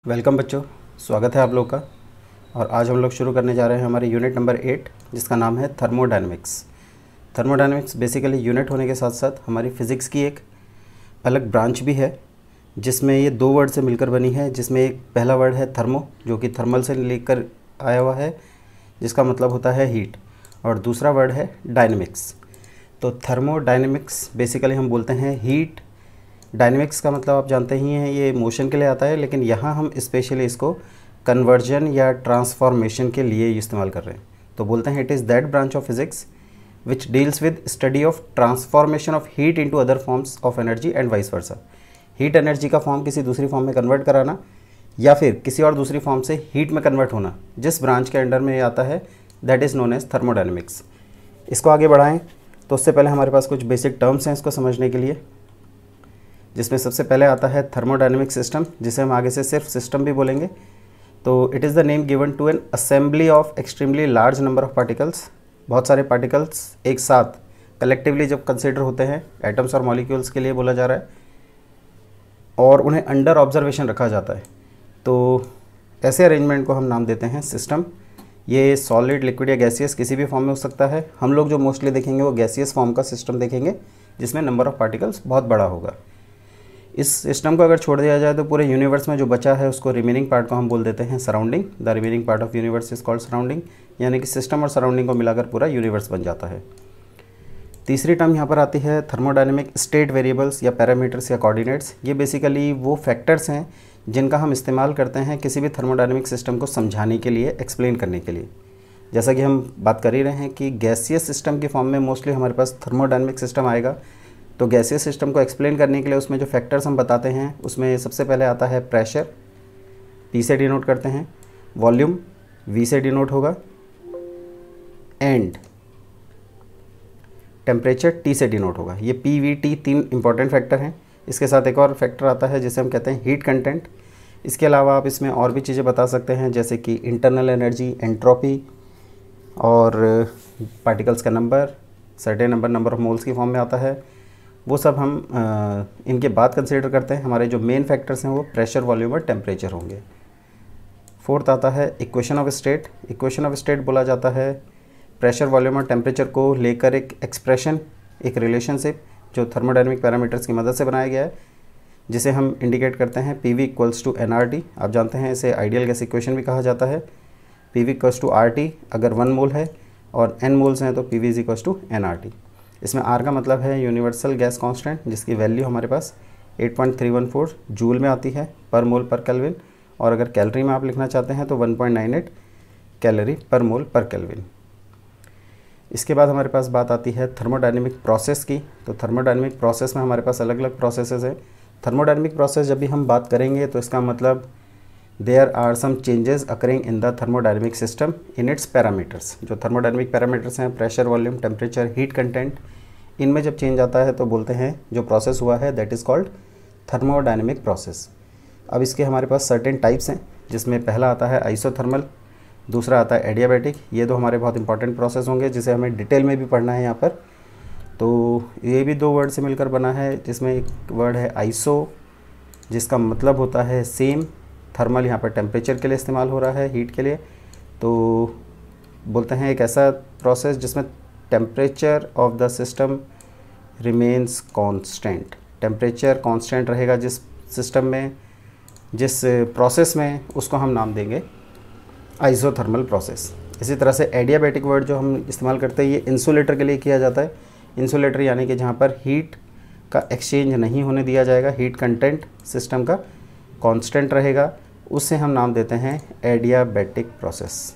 Welcome बच्चों, स्वागत है आप लोग का। और आज हम लोग शुरू करने जा रहे हैं हमारे यूनिट नंबर 8, जिसका नाम है थर्मोडायनेमिक्स। थर्मोडायनेमिक्स बेसिकली यूनिट होने के साथ साथ हमारी फ़िज़िक्स की एक अलग ब्रांच भी है, जिसमें ये दो वर्ड से मिलकर बनी है। जिसमें एक पहला वर्ड है थर्मो, जो कि थर्मल से लेकर आया हुआ है, जिसका मतलब होता है हीट, और दूसरा वर्ड है डायनेमिक्स। तो थर्मोडायनेमिक्स बेसिकली हम बोलते हैं हीट। डायनेमिक्स का मतलब आप जानते ही हैं, ये मोशन के लिए आता है, लेकिन यहाँ हम स्पेशली इसको कन्वर्जन या ट्रांसफॉर्मेशन के लिए इस्तेमाल कर रहे हैं। तो बोलते हैं it is that branch of physics which deals with study of transformation of heat into other forms of energy and vice versa. Heat energy का फॉर्म किसी दूसरी फॉर्म में कन्वर्ट कराना या फिर किसी और दूसरी फॉर्म से हीट में कन्वर्ट होना, जिस ब्रांच के अंडर में ये आता है, that is known as thermodynamics. इसको आगे बढ़ाएं तो उससे पहले हमारे पास कुछ बेसिक टर्म्स हैं इसको समझने के लिए, जिसमें सबसे पहले आता है थर्मोडायनेमिक सिस्टम, जिसे हम आगे से सिर्फ सिस्टम भी बोलेंगे। तो it is the name given to an assembly of extremely large number of particles. बहुत सारे पार्टिकल्स एक साथ कलेक्टिवली जब कंसिडर होते हैं, एटम्स और मॉलिक्यूल्स के लिए बोला जा रहा है, और उन्हें अंडर ऑब्जर्वेशन रखा जाता है। तो ऐसे अरेंजमेंट को हम नाम देते हैं सिस्टम। ये सॉलिड, लिक्विड या गैसियस किसी भी फॉर्म में हो सकता है। हम लोग जो मोस्टली देखेंगे वो गैसियस फॉर्म का सिस्टम देखेंगे, जिसमें नंबर ऑफ पार्टिकल्स बहुत बड़ा होगा। इस सिस्टम को अगर छोड़ दिया जाए तो पूरे यूनिवर्स में जो बचा है उसको रिमेनिंग पार्ट को हम बोल देते हैं surrounding. The remaining part of universe is called surrounding, यानी कि सिस्टम और सराउंडिंग को मिलाकर पूरा यूनिवर्स बन जाता है। तीसरी टर्म यहाँ पर आती है थर्मोडायनेमिक स्टेट वेरिएबल्स या पैरामीटर्स या कोऑर्डिनेट्स। ये बेसिकली वो फैक्टर्स हैं जिनका हम इस्तेमाल करते हैं किसी भी थर्मोडायनेमिक सिस्टम को समझाने के लिए, एक्सप्लेन करने के लिए। जैसा कि हम बात कर ही रहे हैं कि गैसियस सिस्टम की फॉर्म में मोस्टली हमारे पास थर्मोडायनेमिक सिस्टम आएगा। तो गैसियस सिस्टम को एक्सप्लेन करने के लिए उसमें जो फैक्टर्स हम बताते हैं, उसमें सबसे पहले आता है प्रेशर, P से डिनोट करते हैं, वॉल्यूम V से डिनोट होगा, एंड टेम्परेचर T से डिनोट होगा। ये P, V, T तीन इंपॉर्टेंट फैक्टर हैं। इसके साथ एक और फैक्टर आता है जिसे हम कहते हैं हीट कंटेंट। इसके अलावा आप इसमें और भी चीज़ें बता सकते हैं, जैसे कि इंटरनल एनर्जी, एंट्रोपी, और पार्टिकल्स का number, certain number of moles की फॉर्म में आता है। वो सब हम इनके बाद कंसिडर करते हैं। हमारे जो मेन फैक्टर्स हैं वो प्रेशर, वॉल्यूम और टेम्परेचर होंगे। फोर्थ आता है equation of state. Equation of state बोला जाता है प्रेशर, वॉल्यूम और टेम्परेचर को लेकर एक एक्सप्रेशन, एक रिलेशनशिप जो थर्मोडायनेमिक पैरामीटर्स की मदद से बनाया गया है, जिसे हम इंडिकेट करते हैं PV इक्वल्स टू nRT। आप जानते हैं इसे आइडियल गैस इक्वेशन भी कहा जाता है। PV इक्वल्स टू RT अगर 1 मोल है और n मोल्स हैं तो PV is equals to nRT। इसमें R का मतलब है यूनिवर्सल गैस कांस्टेंट, जिसकी वैल्यू हमारे पास 8.314 जूल में आती है पर मोल पर केल्विन, और अगर कैलोरी में आप लिखना चाहते हैं तो 1.98 कैलोरी पर मोल पर केल्विन। इसके बाद हमारे पास बात आती है थर्मोडायनेमिक प्रोसेस की। तो थर्मोडायनेमिक प्रोसेस में हमारे पास अलग अलग प्रोसेसेस हैं। थर्मोडायनेमिक प्रोसेस जब भी हम बात करेंगे तो इसका मतलब there are some changes occurring in the thermodynamic system in its parameters. जो थर्मोडायनेमिक पैरामीटर्स हैं, pressure, volume, temperature, heat content, इनमें जब चेंज आता है तो बोलते हैं जो प्रोसेस हुआ है that is called thermodynamic process. अब इसके हमारे पास सर्टेन टाइप्स हैं, जिसमें पहला आता है आइसोथर्मल, दूसरा आता है एडियाबैटिक। ये दो हमारे बहुत इंपॉर्टेंट प्रोसेस होंगे, जिसे हमें डिटेल में भी पढ़ना है यहाँ पर। तो ये भी दो वर्ड से मिलकर बना है, जिसमें एक वर्ड है आइसो, जिसका मतलब होता है सेम। थर्मल यहाँ पर टेम्परेचर के लिए इस्तेमाल हो रहा है, हीट के लिए। तो बोलते हैं एक ऐसा प्रोसेस जिसमें temperature of the system remains constant. Temperature constant रहेगा जिस सिस्टम में, जिस प्रोसेस में, उसको हम नाम देंगे आइसोथर्मल प्रोसेस। इसी तरह से एडियाबैटिक वर्ड जो हम इस्तेमाल करते हैं, ये इंसुलेटर के लिए किया जाता है। इंसुलेटर यानी कि जहाँ पर हीट का एक्सचेंज नहीं होने दिया जाएगा, हीट कंटेंट सिस्टम का कांस्टेंट रहेगा, उससे हम नाम देते हैं एडियाबैटिक प्रोसेस।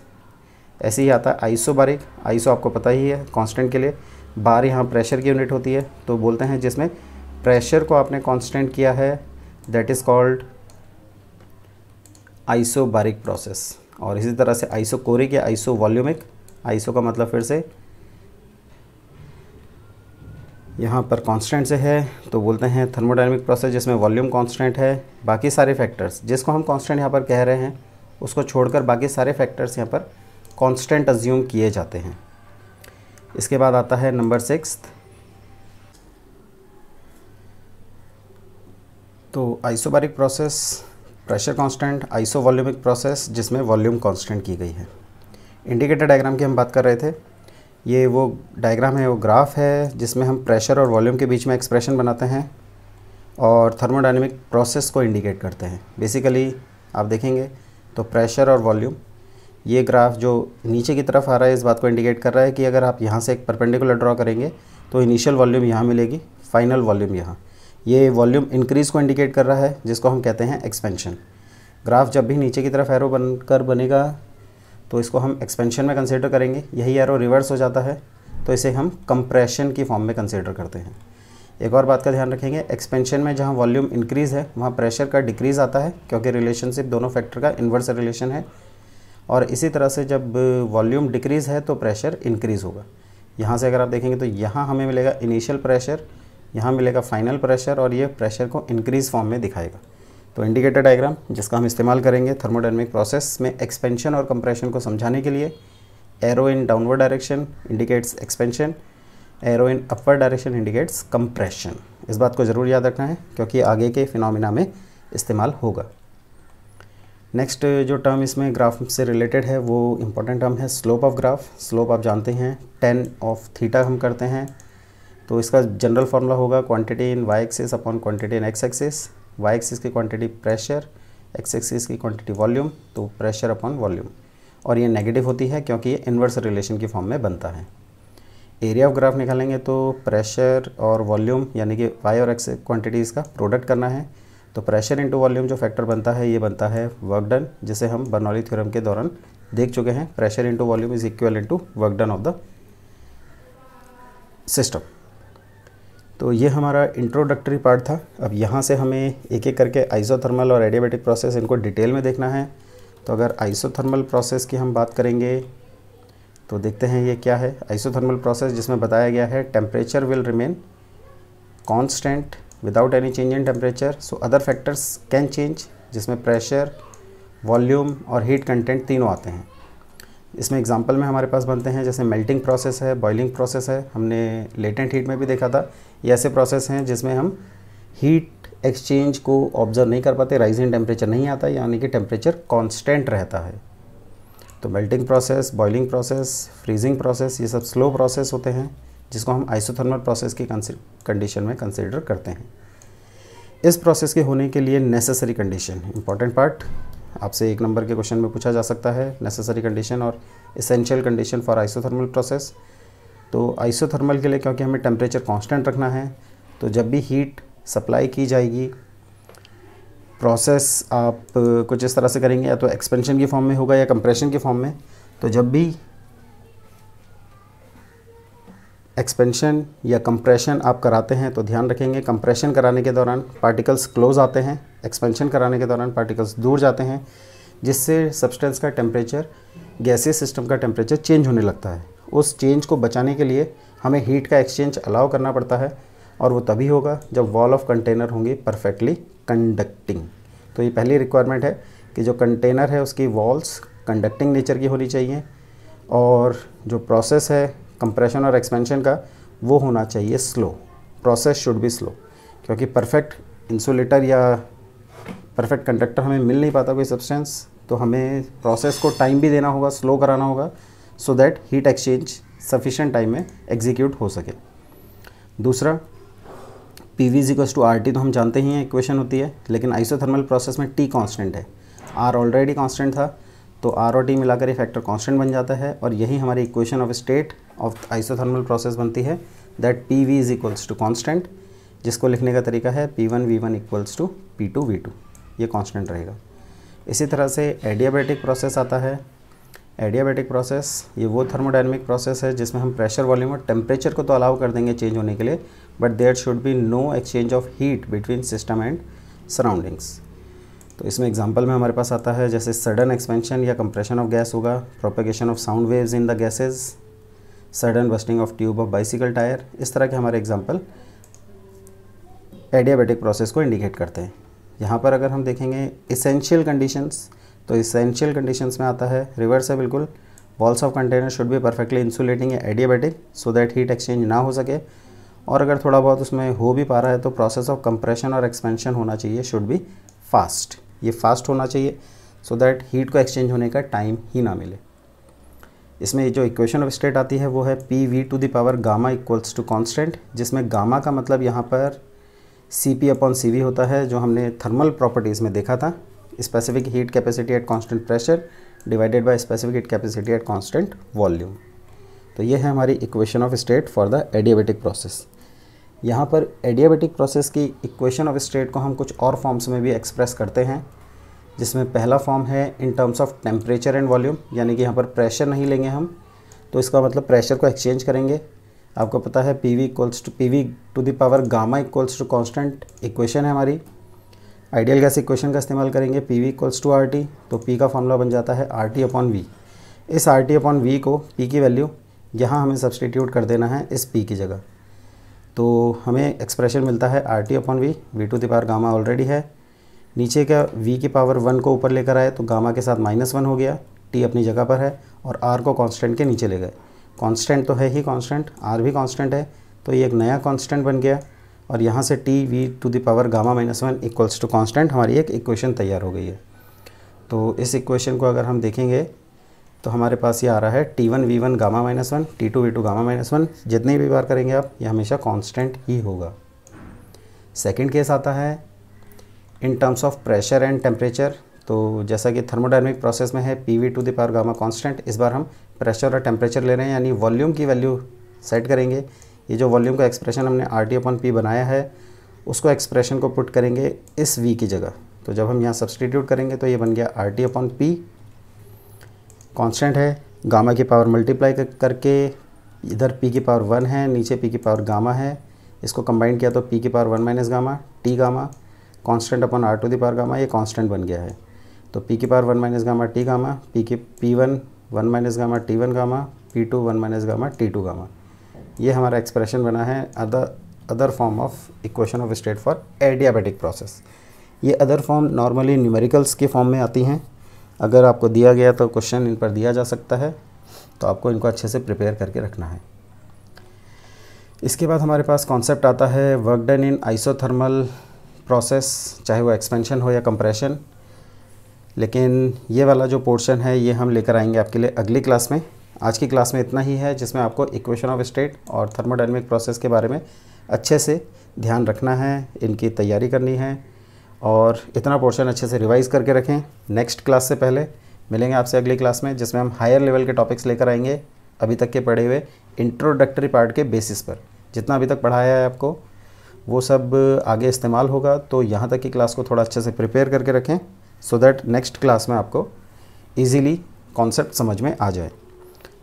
ऐसे ही आता है आइसोबारिक। आइसो आपको पता ही है कांस्टेंट के लिए, बार यहाँ प्रेशर की यूनिट होती है, तो बोलते हैं जिसमें प्रेशर को आपने कांस्टेंट किया है, that is called isobaric process. और इसी तरह से आइसोकोरिक या आइसोवॉल्यूमिक। आइसो का मतलब फिर से यहाँ पर कांस्टेंट से है, तो बोलते हैं थर्मोडायनेमिक प्रोसेस जिसमें वॉल्यूम कांस्टेंट है। बाकी सारे फैक्टर्स जिसको हम कांस्टेंट यहाँ पर कह रहे हैं, उसको छोड़कर बाकी सारे फैक्टर्स यहाँ पर कांस्टेंट अज्यूम किए जाते हैं। इसके बाद आता है नंबर 6। तो isobaric process pressure constant, isovolumic process जिसमें वॉल्यूम कांस्टेंट की गई है। इंडिकेटर डायग्राम की हम बात कर रहे थे। ये वो डायग्राम है, वो ग्राफ है जिसमें हम प्रेशर और वॉल्यूम के बीच में एक्सप्रेशन बनाते हैं और थर्मोडायनेमिक प्रोसेस को इंडिकेट करते हैं। बेसिकली आप देखेंगे तो प्रेशर और वॉल्यूम, ये ग्राफ जो नीचे की तरफ आ रहा है इस बात को इंडिकेट कर रहा है कि अगर आप यहाँ से एक परपेंडिकुलर ड्रॉ करेंगे तो इनिशियल वॉल्यूम यहाँ मिलेगी, फाइनल वॉल्यूम यहाँ। ये वॉल्यूम इंक्रीज़ को इंडिकेट कर रहा है जिसको हम कहते हैं एक्सपेंशन। ग्राफ जब भी नीचे की तरफ एरो बनकर बनेगा तो इसको हम एक्सपेंशन में कंसीडर करेंगे। यही एरो रिवर्स हो जाता है तो इसे हम कंप्रेशन की फॉर्म में कंसीडर करते हैं। एक और बात का ध्यान रखेंगे, एक्सपेंशन में जहाँ वॉल्यूम इंक्रीज़ है वहाँ प्रेशर का डिक्रीज़ आता है क्योंकि रिलेशनशिप दोनों फैक्टर का इन्वर्स रिलेशन है। और इसी तरह से जब वॉल्यूम डिक्रीज़ है तो प्रेशर इंक्रीज़ होगा। यहाँ से अगर आप देखेंगे तो यहाँ हमें मिलेगा इनिशियल प्रेशर, यहाँ मिलेगा फाइनल प्रेशर और ये प्रेशर को इंक्रीज़ फॉर्म में दिखाएगा। तो इंडिकेटर डायग्राम जिसका हम इस्तेमाल करेंगे थर्मोडायनेमिक प्रोसेस में एक्सपेंशन और कंप्रेशन को समझाने के लिए, arrow in downward direction indicates expansion, arrow in upward direction indicates compression. इस बात को ज़रूर याद रखना है क्योंकि आगे के फिनोमिना में इस्तेमाल होगा। नेक्स्ट जो टर्म इसमें ग्राफ से रिलेटेड है वो इम्पोर्टेंट टर्म है स्लोप ऑफ ग्राफ। स्लोप आप जानते हैं tan ऑफ थीटा हम करते हैं, तो इसका जनरल फार्मूला होगा quantity in Y axis upon quantity in X axis. Y axis की क्वांटिटी प्रेशर, एक्स एक्सिस की क्वांटिटी वॉल्यूम, तो प्रेशर अपॉन वॉल्यूम। और ये नेगेटिव होती है क्योंकि ये इन्वर्स रिलेशन की फॉर्म में बनता है। एरिया ऑफ ग्राफ निकालेंगे तो प्रेशर और वॉल्यूम यानी कि वाई और एक्स क्वांटिटीज़ का प्रोडक्ट करना है। तो प्रेशर इंटू वॉल्यूम जो फैक्टर बनता है ये बनता है वर्क डन, जिसे हम बर्नौली थ्योरम के दौरान देख चुके हैं। Pressure into volume is equal into work done of the system. तो ये हमारा इंट्रोडक्टरी पार्ट था। अब यहाँ से हमें एक एक करके आइसोथर्मल और एडियाबैटिक प्रोसेस इनको डिटेल में देखना है। तो अगर आइसोथर्मल प्रोसेस की हम बात करेंगे तो देखते हैं ये क्या है। आइसोथर्मल प्रोसेस जिसमें बताया गया है temperature will remain constant without any change in temperature, so other factors can change, जिसमें प्रेशर, वॉल्यूम और हीट कंटेंट तीनों आते हैं। इसमें एग्जांपल में हमारे पास बनते हैं जैसे मेल्टिंग प्रोसेस है, बॉइलिंग प्रोसेस है, हमने लेटेंट हीट में भी देखा था। ये ऐसे प्रोसेस हैं जिसमें हम हीट एक्सचेंज को ऑब्जर्व नहीं कर पाते, राइज इन टेम्परेचर नहीं आता, यानी कि टेम्परेचर कांस्टेंट रहता है। तो melting process, boiling process, freezing process, ये सब स्लो प्रोसेस होते हैं जिसको हम आइसोथर्मल प्रोसेस की कंडीशन में कंसीडर करते हैं। इस प्रोसेस के होने के लिए नेसेसरी कंडीशन, इंपॉर्टेंट पार्ट, आपसे 1 नंबर के क्वेश्चन में पूछा जा सकता है। नेसेसरी कंडीशन और essential condition for isothermal process. तो आइसोथर्मल के लिए क्योंकि हमें टेम्परेचर कांस्टेंट रखना है, तो जब भी हीट सप्लाई की जाएगी, प्रोसेस आप कुछ इस तरह से करेंगे, या तो एक्सपेंशन की फॉर्म में होगा या कंप्रेशन की फॉर्म में। तो जब भी एक्सपेंशन या कंप्रेशन आप कराते हैं तो ध्यान रखेंगे कंप्रेशन कराने के दौरान पार्टिकल्स क्लोज आते हैं, एक्सपेंशन कराने के दौरान पार्टिकल्स दूर जाते हैं, जिससे सब्सटेंस का टेम्परेचर, गैसीय सिस्टम का टेम्परेचर चेंज होने लगता है। उस चेंज को बचाने के लिए हमें हीट का एक्सचेंज अलाउ करना पड़ता है, और वो तभी होगा जब वॉल ऑफ कंटेनर होंगी परफेक्टली कंडक्टिंग। तो ये पहली रिक्वायरमेंट है कि जो कंटेनर है उसकी वॉल्स कंडक्टिंग नेचर की होनी चाहिए, और जो प्रोसेस है कंप्रेशन और एक्सपेंशन का वो होना चाहिए slow. Process should be slow, क्योंकि परफेक्ट इंसुलेटर या परफेक्ट कंडक्टर हमें मिल नहीं पाता कोई सब्सटेंस, तो हमें प्रोसेस को टाइम भी देना होगा, स्लो कराना होगा, सो that heat exchange sufficient time में एग्जीक्यूट हो सके। दूसरा, PV = RT तो हम जानते ही हैं इक्वेशन होती है, लेकिन आइसोथर्मल प्रोसेस में T कांस्टेंट है, R ऑलरेडी कांस्टेंट था, तो R और T मिलाकर ये फैक्टर कांस्टेंट बन जाता है, और यही हमारी equation of state of isothermal process बनती है, दैट PV = कांस्टेंट, जिसको लिखने का तरीका है P1 V1 = P2 V2, ये कांस्टेंट रहेगा। इसी तरह से एडियाबैटिक प्रोसेस आता है। एडियाबैटिक प्रोसेस ये वो थर्मोडायनेमिक प्रोसेस है जिसमें हम प्रेशर, वॉल्यूम और टेम्परेचर को तो अलाउ कर देंगे चेंज होने के लिए, but there should be no exchange of heat between system and surroundings. तो इसमें एग्जांपल में हमारे पास आता है जैसे सडन एक्सपेंशन या कंप्रेशन ऑफ गैस होगा, propagation of sound waves in the gases, sudden bursting of tube of bicycle tyre. इस तरह के हमारे एग्जांपल एडियाबैटिक प्रोसेस को इंडिकेट करते हैं। यहाँ पर अगर हम देखेंगे इसेंशियल कंडीशंस, तो इसेंशियल कंडीशंस में आता है रिवर्स है बिल्कुल, walls of container should be perfectly insulating या adiabatic so that heat exchange ना हो सके, और अगर थोड़ा बहुत उसमें हो भी पा रहा है तो प्रोसेस ऑफ कंप्रेशन और एक्सपेंशन होना चाहिए, शुड बी फास्ट। ये फास्ट होना चाहिए सो दैट हीट को एक्सचेंज होने का टाइम ही ना मिले। इसमें जो इक्वेशन ऑफ स्टेट आती है वो है PV⁻⁻ gamma equals to constant, जिसमें गामा का मतलब यहाँ पर Cp/Cv होता है, जो हमने थर्मल प्रॉपर्टीज़ में देखा था, specific heat capacity at constant pressure divided by specific heat capacity at constant volume. तो ये है हमारी equation of state for the adiabatic process. यहाँ पर एडियाबेटिक प्रोसेस की इक्वेशन ऑफ स्टेट को हम कुछ और फॉर्म्स में भी एक्सप्रेस करते हैं, जिसमें पहला फॉर्म है in terms of temperature and volume, यानी कि यहाँ पर प्रेशर नहीं लेंगे हम, तो इसका मतलब प्रेशर को एक्सचेंज करेंगे। आपको पता है PV⁻⁻ gamma equals to constant equation है हमारी। आइडियल गैस इक्वेशन का इस्तेमाल करेंगे, PV=RT, तो P का फॉर्मूला बन जाता है RT/V। इस RT/V को P की वैल्यू यहाँ हमें सब्सटीट्यूट कर देना है इस P की जगह, तो हमें एक्सप्रेशन मिलता है RT/V। V⁻ गामा ऑलरेडी है, नीचे का V⁻1 को ऊपर लेकर आए तो गामा के साथ -1 हो गया, T अपनी जगह पर है और R को कांस्टेंट के नीचे ले गए। कांस्टेंट तो है ही कांस्टेंट, R भी कांस्टेंट है, तो ये एक नया कांस्टेंट बन गया और यहाँ से TV⁻⁻1 इक्वल्स टू कांस्टेंट हमारी एक इक्वेशन तैयार हो गई है। तो इस इक्वेशन को अगर हम देखेंगे तो हमारे पास ये आ रहा है T1V1 गामा -1, T2V2 गामा -1, जितनी भी बार करेंगे आप ये हमेशा कांस्टेंट ही होगा। सेकंड केस आता है in terms of pressure and temperature. तो जैसा कि थर्मोडायनेमिक प्रोसेस में है PV⁻⁻ गामा कांस्टेंट, इस बार हम प्रेशर और टेम्परेचर ले रहे हैं, यानी वॉल्यूम की वैल्यू सेट करेंगे। ये जो वॉल्यूम का एक्सप्रेशन हमने RT/P बनाया है उसको एक्सप्रेशन को पुट करेंगे इस V की जगह, तो जब हम यहाँ सब्सटीट्यूट करेंगे तो ये बन गया RT/P। कांस्टेंट है, गामा की पावर मल्टीप्लाई करके इधर P⁻1 है, नीचे P⁻ गामा है, इसको कंबाइन किया तो P⁻1 - gamma T gamma constant upon R⁻ gamma, ये कांस्टेंट बन गया है। तो P⁻1 - gamma T gamma, P1 1 - gamma T1 gamma, P2 1 - gamma T2 gamma. ये हमारा एक्सप्रेशन बना है other form of equation of state for adiabatic process. ये अदर फॉर्म नॉर्मली न्यूमेरिकल्स के फॉर्म में आती हैं। अगर आपको दिया गया तो क्वेश्चन इन पर दिया जा सकता है, तो आपको इनको अच्छे से प्रिपेयर करके रखना है। इसके बाद हमारे पास कॉन्सेप्ट आता है work done in isothermal process, चाहे वो एक्सपेंशन हो या कंप्रेशन। लेकिन ये वाला जो पोर्शन है ये हम लेकर आएंगे आपके लिए अगली क्लास में। आज की क्लास में इतना ही है, जिसमें आपको इक्वेशन ऑफ स्टेट और थर्मोडायनेमिक प्रोसेस के बारे में अच्छे से ध्यान रखना है, इनकी तैयारी करनी है और इतना पोर्शन अच्छे से रिवाइज करके रखें। नेक्स्ट क्लास से पहले मिलेंगे आपसे अगली क्लास में, जिसमें हम हायर लेवल के टॉपिक्स लेकर आएंगे, अभी तक के पढ़े हुए इंट्रोडक्टरी पार्ट के बेसिस पर। जितना अभी तक पढ़ाया है आपको वो सब आगे इस्तेमाल होगा, तो यहाँ तक की क्लास को थोड़ा अच्छे से प्रिपेयर करके रखें सो दैट नेक्स्ट क्लास में आपको ईजीली कॉन्सेप्ट समझ में आ जाए।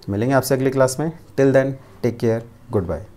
मिलेंगे आपसे अगली क्लास में। Till then take care, good bye.